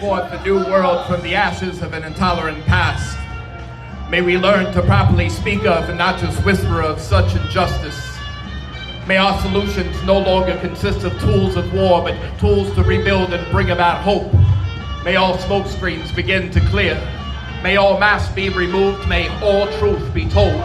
Forth a new world from the ashes of an intolerant past. May we learn to properly speak of and not just whisper of such injustice. May our solutions no longer consist of tools of war, but tools to rebuild and bring about hope. May all smoke screens begin to clear. May all masks be removed. May all truth be told.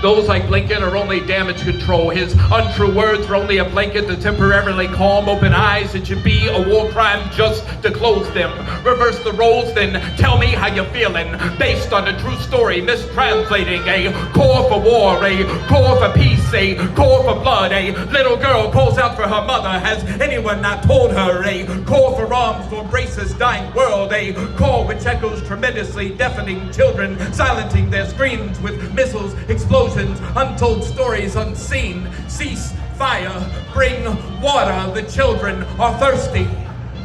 Those like Blinken are only damage control. His untrue words are only a blanket to temporarily calm open eyes. It should be a war crime just to close them. Reverse the roles, then tell me how you're feeling. Based on a true story, mistranslating a call for war, a call for peace, a call for blood. A little girl calls out for her mother. Has anyone not told her? A call for arms to embrace this dying world. A call which echoes tremendously, deafening children, silencing their screams with missiles, explosions, untold stories unseen. Cease fire, bring water. The children are thirsty.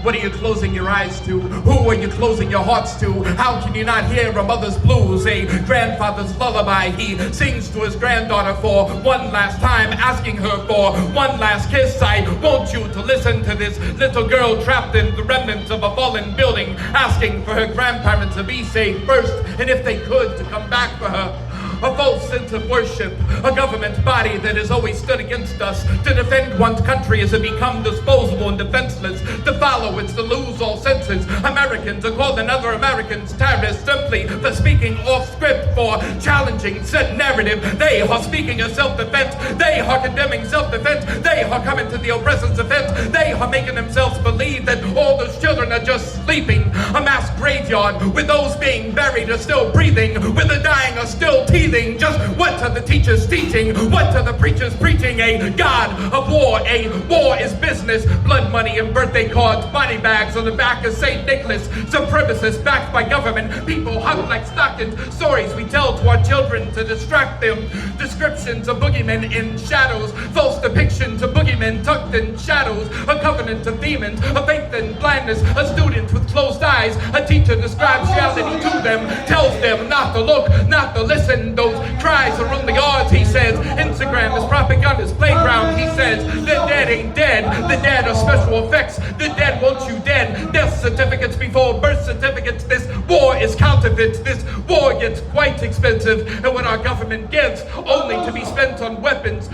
What are you closing your eyes to? Who are you closing your hearts to? How can you not hear a mother's blues, a grandfather's lullaby? He sings to his granddaughter for one last time, asking her for one last kiss. I want you to listen to this little girl trapped in the remnants of a fallen building, asking for her grandparents to be saved first, and if they could, to come back for her. A false sense of worship, a government body that has always stood against us. To defend one's country is to become disposable and defenseless. To follow it's to lose all senses. Americans are calling other Americans terrorists simply for speaking off script, for challenging said narrative. They are speaking of self-defense. They are condemning self-defense. They are coming to the oppressor's defense. They are making themselves believe that all those children are just sleeping. A mass graveyard with those being buried are still breathing, with the dying are still teething. Just what are the teachers teaching? What are the preachers preaching? A God of war. A war is business. Blood money and birthday cards, body bags on the back of St. Nicholas. Supremacists backed by government. People hugged like stockings. Stories we tell to our children to distract them. Descriptions of boogeymen in shadows. False depictions of boogeymen tucked in shadows. A covenant of demons. A faith in blindness. A student with closed eyes. A teacher describes reality to them. Tells them not to look, not to listen. Those cries are only ours, he says. Instagram is propaganda's playground, he says. The dead ain't dead. The dead are special effects. The dead want you dead. Death certificates before birth certificates. This war is counterfeit. This war gets quite expensive. And what our government gives only to be spent on weapons.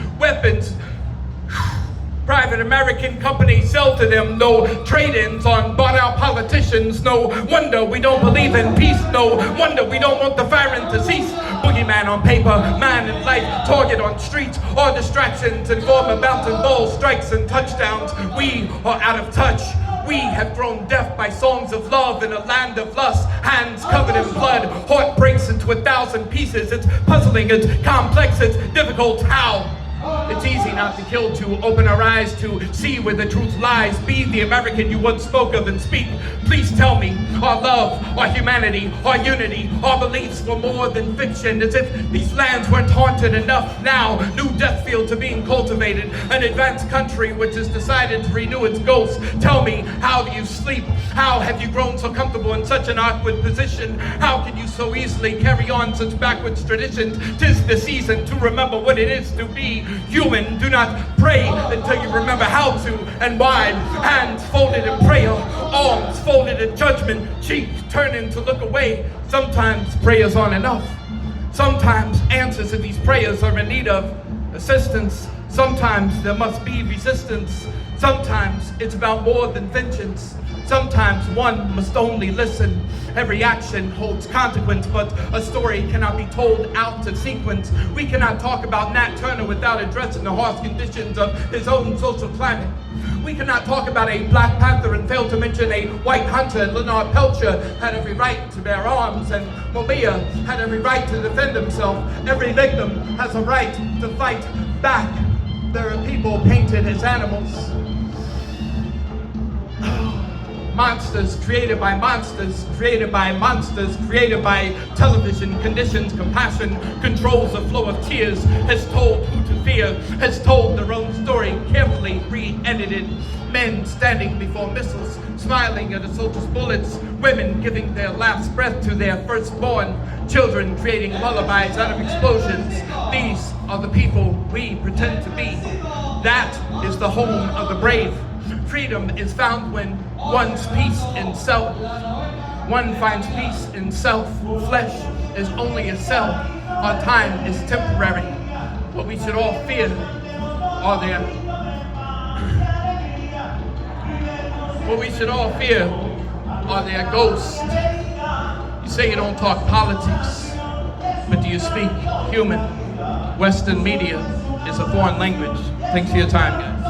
Private American companies sell to them. No trade-ins on bought-out politicians. No wonder we don't believe in peace. No wonder we don't want the firing to cease. Boogeyman on paper, man in life, target on streets. All distractions in form of bouncing balls, strikes and touchdowns. We are out of touch. We have grown deaf by songs of love in a land of lust. Hands covered in blood, heart breaks into 1,000 pieces. It's puzzling, it's complex, it's difficult. How? It's easy not to kill, to open our eyes, to see where the truth lies. Be the American you once spoke of and speak. Please tell me, our love, our humanity, our unity, our beliefs were more than fiction. As if these lands weren't haunted enough. Now, new death fields are being cultivated. An advanced country which has decided to renew its ghosts. Tell me, how do you sleep? How have you grown so comfortable in such an awkward position? How can you so easily carry on such backwards traditions? 'Tis the season to remember what it is to be human. Do not pray until you remember how to and why. Hands folded in prayer, arms folded in judgment, cheeks turning to look away. Sometimes prayers aren't enough. Sometimes answers to these prayers are in need of assistance. Sometimes there must be resistance. Sometimes it's about more than vengeance. Sometimes one must only listen. Every action holds consequence, but a story cannot be told out of sequence. We cannot talk about Nat Turner without addressing the harsh conditions of his own social climate. We cannot talk about a Black Panther and fail to mention a white hunter. Leonard Peltier had every right to bear arms, and Mumia had every right to defend himself. Every victim has a right to fight back. There are people painted as animals. Monsters created by monsters, created by monsters, created by television, conditions, compassion, controls the flow of tears, has told who to fear, has told their own story, carefully re-edited. Men standing before missiles, smiling at a soldier's bullets, women giving their last breath to their firstborn, children creating lullabies out of explosions. These are the people we pretend to be. That is the home of the brave. Freedom is found when one's peace in self. One finds peace in self. Flesh is only a cell. Our time is temporary. What we should all fear are their ghosts. You say you don't talk politics, but do you speak human? Western media is a foreign language. Thanks for your time, guys.